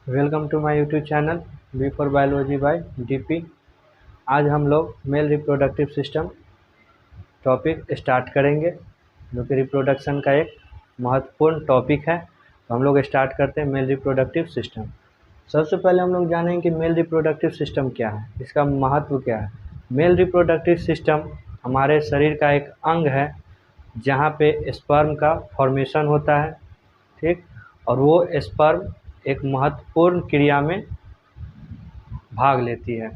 Welcome to my YouTube channel B for biology by DP. आज हम लोग male reproductive system topic start करेंगे, जो कि रिप्रोडक्शन का एक महत्वपूर्ण टॉपिक है। तो हम लोग स्टार्ट करते हैं मेल रिप्रोडक्टिव सिस्टम। सबसे पहले हम लोग जानेंगे कि मेल रिप्रोडक्टिव सिस्टम क्या है, इसका महत्व क्या है। मेल रिप्रोडक्टिव सिस्टम हमारे शरीर का एक अंग है जहाँ पे स्पर्म का फॉर्मेशन होता है, ठीक। और वो स्पर्म एक महत्वपूर्ण क्रिया में भाग लेती है।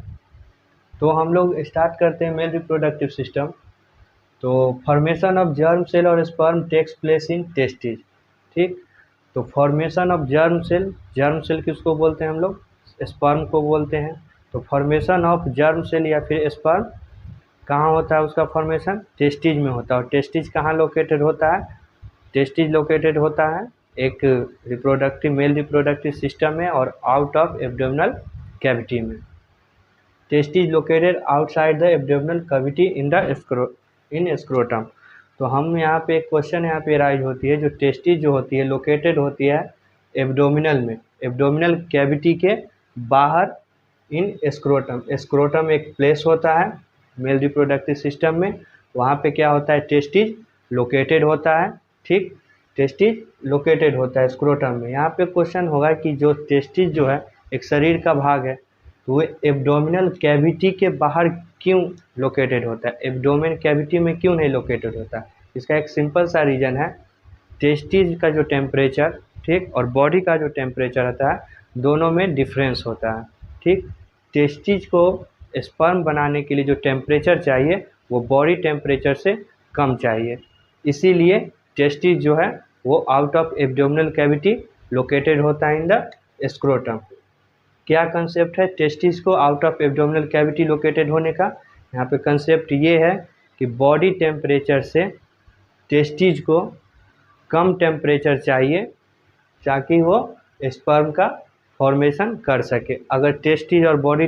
तो हम लोग स्टार्ट करते हैं मेल रिप्रोडक्टिव सिस्टम। तो फॉर्मेशन ऑफ जर्म सेल और sperm takes place in testis, ठीक। तो फॉर्मेशन ऑफ जर्म सेल किसको बोलते हैं हम लोग? स्पर्म को बोलते हैं। तो फॉर्मेशन ऑफ जर्म सेल या फिर स्पर्म कहाँ होता है? उसका फॉर्मेशन टेस्टिज में होता है। और टेस्टिज कहाँ लोकेटेड होता है? टेस्टिज लोकेटेड होता है एक मेल रिप्रोडक्टिव सिस्टम में और आउट ऑफ एब्डोमिनल कैविटी में। Testes located outside the abdominal cavity in scrotum. तो हम यहाँ पे एक क्वेश्चन यहाँ पे राइज होती है, जो टेस्टिज जो होती है लोकेटेड होती है एब्डोमिनल में, एब्डोमिनल कैविटी के बाहर इन स्क्रोटम। स्क्रोटम एक प्लेस होता है मेल रिप्रोडक्टिव सिस्टम में, वहाँ पे क्या होता है? टेस्टिज लोकेटेड होता है, ठीक। टेस्टिज लोकेटेड होता है स्क्रोटम में। यहाँ पे क्वेश्चन होगा कि जो टेस्टिज जो है एक शरीर का भाग है, तो वो एब्डोमिनल कैविटी के बाहर क्यों लोकेटेड होता है? एब्डोमेन कैविटी में क्यों नहीं लोकेटेड होता? इसका एक सिंपल सा रीज़न है, टेस्टिज का जो टेम्परेचर, ठीक, और बॉडी का जो टेम्परेचर होता है, दोनों में डिफरेंस होता है, ठीक। टेस्टिज को स्पर्म बनाने के लिए जो टेम्परेचर चाहिए वो बॉडी टेम्परेचर से कम चाहिए, इसीलिए टेस्टिज जो है वो out of abdominal cavity located होता है इन द स्क्रोटम। क्या कंसेप्ट है टेस्टिस को out of abdominal cavity located होने का? यहाँ पे कंसेप्ट ये है कि बॉडी टेम्परेचर से टेस्टिज को कम टेम्परेचर चाहिए ताकि वो स्पर्म का फॉर्मेशन कर सके। अगर टेस्टिज और बॉडी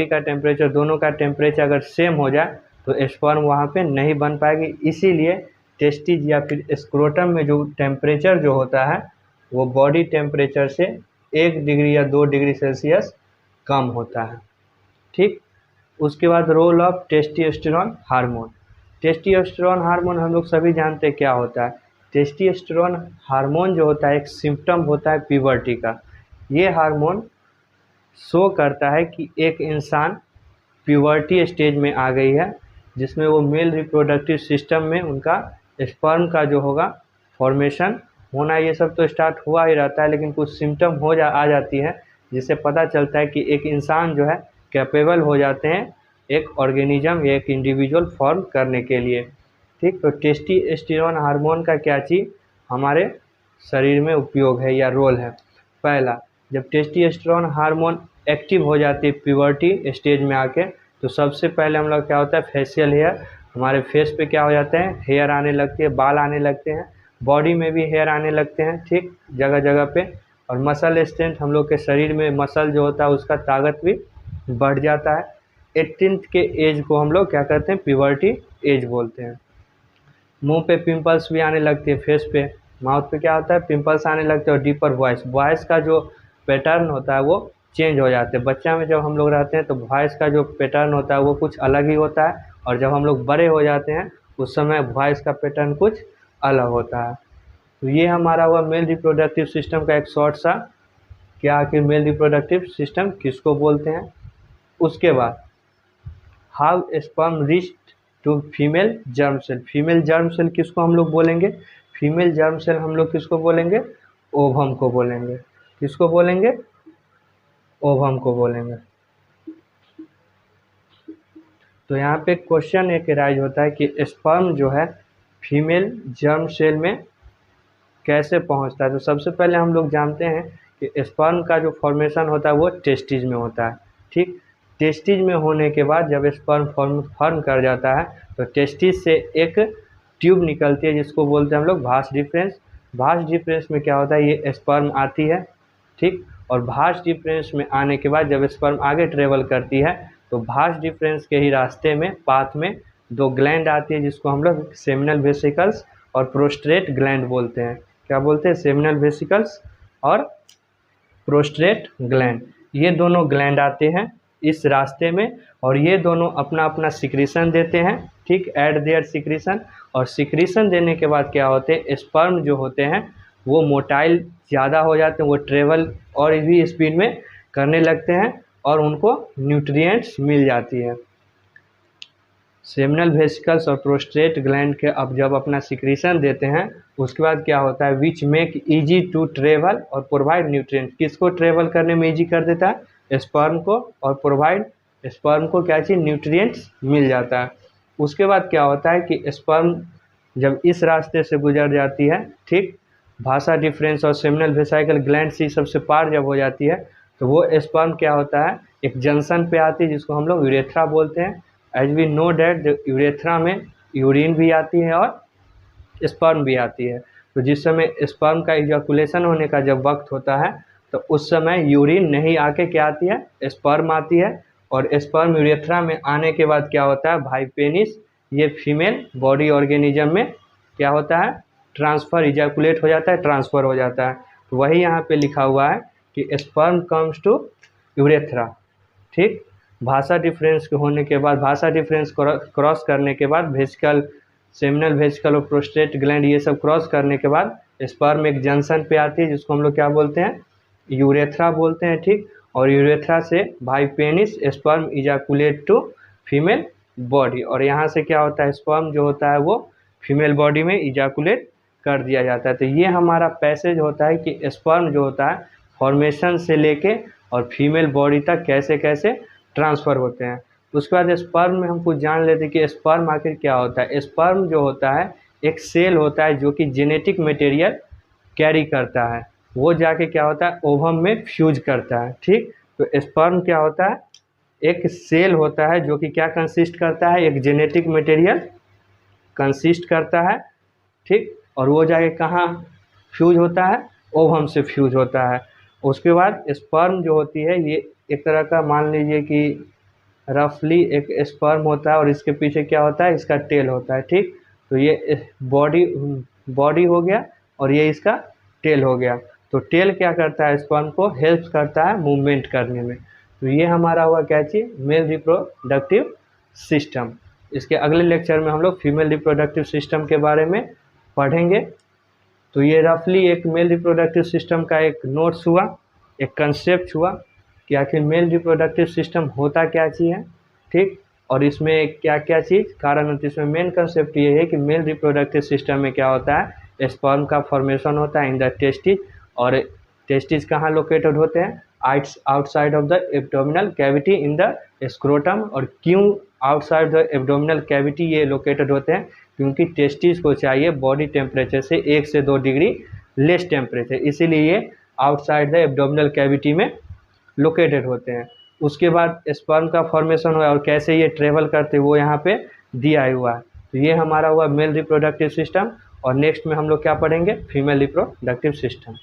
का टेम्परेचर दोनों का टेम्परेचर अगर सेम हो जाए तो स्पर्म वहाँ पे नहीं बन पाएगी, इसीलिए टेस्टिज या फिर स्क्रोटम में जो टेम्परेचर जो होता है वो बॉडी टेम्परेचर से 1 डिग्री या 2 डिग्री सेल्सियस कम होता है, ठीक। उसके बाद role of testosterone hormone. Testosterone hormone हम लोग सभी जानते हैं क्या होता है। टेस्टोस्टेरोन हार्मोन जो होता है एक सिम्पटम होता है प्यूबर्टी का। ये हार्मोन शो करता है कि एक इंसान प्यूबर्टी स्टेज में आ गई है, जिसमें वो मेल रिप्रोडक्टिव सिस्टम में उनका स्पर्म का जो होगा फॉर्मेशन होना, ये सब तो स्टार्ट हुआ ही रहता है, लेकिन कुछ सिम्टम आ जाती है जिससे पता चलता है कि एक इंसान जो है कैपेबल हो जाते हैं एक ऑर्गेनिज्म या एक इंडिविजुअल फॉर्म करने के लिए, ठीक। तो टेस्टोस्टेरोन हार्मोन का क्या चीज़ हमारे शरीर में उपयोग है या रोल है? पहला, जब टेस्टोस्टेरोन हार्मोन एक्टिव हो जाती है प्यूबर्टी स्टेज में आके, तो सबसे पहले हम लोग क्या होता है फेशियल हेयर, हमारे फेस पे क्या हो जाते हैं हेयर आने लगती है, बाल आने लगते हैं, बॉडी में भी हेयर आने लगते हैं, ठीक, जगह जगह पे। और मसल स्ट्रेंथ, हम लोग के शरीर में मसल जो होता है उसका ताकत भी बढ़ जाता है। 18th के एज को हम लोग क्या कहते हैं? प्यूबर्टी एज बोलते हैं। मुंह पे पिंपल्स भी आने लगते हैं, फेस पे, माउथ पे क्या होता है पिंपल्स आने लगते हैं। और डीपर वॉइस का जो पैटर्न होता है वो चेंज हो जाते हैं। बच्चा में जब हम लोग रहते हैं तो वॉइस का जो पैटर्न होता है वो कुछ अलग ही होता है, और जब हम लोग बड़े हो जाते हैं उस समय वॉइस का पैटर्न कुछ अलग होता है। तो ये हमारा हुआ मेल रिप्रोडक्टिव सिस्टम का एक शॉर्ट सा, क्या आखिर मेल रिप्रोडक्टिव सिस्टम किसको बोलते हैं। उसके बाद how sperm reach to female germ cell. Female germ cell किसको हम लोग बोलेंगे? फीमेल जर्म सेल हम लोग किसको बोलेंगे? ओवम को बोलेंगे। किसको बोलेंगे? ओवम को बोलेंगे। तो यहाँ पे क्वेश्चन एक राइज होता है कि स्पर्म जो है फीमेल जर्म सेल में कैसे पहुँचता है। तो सबसे पहले हम लोग जानते हैं कि स्पर्म का जो फॉर्मेशन होता है वो टेस्टिज में होता है, ठीक। टेस्टिज में होने के बाद जब स्पर्म फॉर्म कर जाता है तो टेस्टिज से एक ट्यूब निकलती है जिसको बोलते हैं हम लोग भास डिफरेंस। भास डिफरेंस में क्या होता है, ये स्पर्म आती है, ठीक। और भास डिफरेंस में आने के बाद जब स्पर्म आगे ट्रेवल करती है तो भास डिफरेंस के ही रास्ते में पाथ में 2 ग्लैंड आती है जिसको हम लोग सेमिनल वेसिकल्स और प्रोस्टेट ग्लैंड बोलते हैं। क्या बोलते हैं? सेमिनल वेसिकल्स और प्रोस्टेट ग्लैंड, ये दोनों ग्लैंड आते हैं इस रास्ते में और ये दोनों अपना अपना सिक्रीशन देते हैं, ठीक, ऐड देयर सिक्रीशन। और सिक्रीशन देने के बाद क्या होते हैं, स्पर्म जो होते हैं वो मोटाइल ज़्यादा हो जाते हैं, वो ट्रेवल और भी स्पीड में करने लगते हैं और उनको न्यूट्रिएंट्स मिल जाती है। सेमिनल वेसिकल्स और प्रोस्टेट ग्लैंड के अब जब अपना सिक्रीशन देते हैं उसके बाद क्या होता है, which make easy to travel और प्रोवाइड न्यूट्रिएंट्स, किसको ट्रेवल करने में इजी कर देता है, स्पर्म को, और प्रोवाइड, स्पर्म को क्या चीज़, न्यूट्रिएंट्स मिल जाता है। उसके बाद क्या होता है कि स्पर्म जब इस रास्ते से गुजर जाती है, ठीक, भाषा डिफरेंस और सेमिनल वेसिकल ग्लैंड से सबसे पार जब हो जाती है तो वो स्पर्म क्या होता है, एक जंक्शन पे आती है जिसको हम लोग यूरेथ्रा बोलते हैं। As we know that urethra में यूरिन भी आती है और स्पर्म भी आती है, तो जिस समय स्पर्म का इजैकुलेशन होने का जब वक्त होता है तो उस समय यूरिन नहीं आके क्या आती है, स्पर्म आती है। और स्पर्म यूरेथ्रा में आने के बाद क्या होता है, भाई पेनिस, ये फीमेल बॉडी ऑर्गेनिज्म में क्या होता है, ट्रांसफ़र, इजैकुलेट हो जाता है, ट्रांसफ़र हो जाता है। तो वही यहाँ पे लिखा हुआ है कि स्पर्म कम्स टू यूरेथ्रा, ठीक, भाषा डिफरेंस होने के बाद, भाषा डिफरेंस क्रॉस करने के बाद वेसिकल, सेमिनल वेसिकल और प्रोस्टेट ग्लैंड ये सब क्रॉस करने के बाद स्पर्म एक जंक्शन पे आती है जिसको हम लोग क्या बोलते हैं, यूरेथ्रा बोलते हैं, ठीक। और यूरेथ्रा से भाई penis sperm ejaculate to female body, और यहाँ से क्या होता है, स्पर्म जो होता है वो फीमेल बॉडी में इजैकुलेट कर दिया जाता है। तो ये हमारा पैसेज होता है कि स्पर्म जो होता है फॉर्मेशन से लेके और फीमेल बॉडी तक कैसे कैसे ट्रांसफ़र होते हैं। उसके बाद स्पर्म में हम कुछ जान लेते हैं कि स्पर्म आखिर क्या होता है। स्पर्म जो होता है एक सेल होता है जो कि जेनेटिक मटेरियल कैरी करता है, वो जाके क्या होता है, ओवम में फ्यूज करता है, ठीक। तो स्पर्म क्या होता है, एक सेल होता है जो कि क्या कंसिस्ट करता है, एक जेनेटिक मटेरियल कंसिस्ट करता है, ठीक। और वो जाके कहाँ फ्यूज होता है, ओवम से फ्यूज होता है। उसके बाद स्पर्म जो होती है ये एक तरह का, मान लीजिए कि रफली एक स्पर्म होता है और इसके पीछे क्या होता है, इसका टेल होता है, ठीक। तो ये बॉडी हो गया और ये इसका टेल हो गया। तो टेल क्या करता है, स्पर्म को हेल्प करता है मूवमेंट करने में। तो ये हमारा हुआ क्या चीज़, मेल रिप्रोडक्टिव सिस्टम। इसके अगले लेक्चर में हम लोग फीमेल रिप्रोडक्टिव सिस्टम के बारे में पढ़ेंगे। तो ये रफली एक मेल रिप्रोडक्टिव सिस्टम का एक नोट्स हुआ, एक कंसेप्ट हुआ कि आखिर मेल रिप्रोडक्टिव सिस्टम होता क्या चीज़ है, ठीक, और इसमें क्या क्या चीज़ कारण होती है। इसमें मेन कंसेप्ट ये है कि मेल रिप्रोडक्टिव सिस्टम में क्या होता है, स्पर्म का फॉर्मेशन होता है इन द टेस्टिस, और टेस्टिस कहाँ लोकेटेड होते हैं, outside of the abdominal cavity in the scrotum. और क्यों आउटसाइड द एब्डोमिनल कैविटी ये लोकेटेड होते हैं, क्योंकि टेस्टिस को चाहिए बॉडी टेम्परेचर से 1 से 2 डिग्री लेस टेम्परेचर, इसीलिए ये आउटसाइड द एब्डोमिनल कैविटी में लोकेटेड होते हैं। उसके बाद स्पर्म का फॉर्मेशन हुआ और कैसे ये ट्रेवल करते वो यहाँ पे दिया हुआ है। तो ये हमारा हुआ मेल रिप्रोडक्टिव सिस्टम, और नेक्स्ट में हम लोग क्या पढ़ेंगे, फीमेल रिप्रोडक्टिव सिस्टम।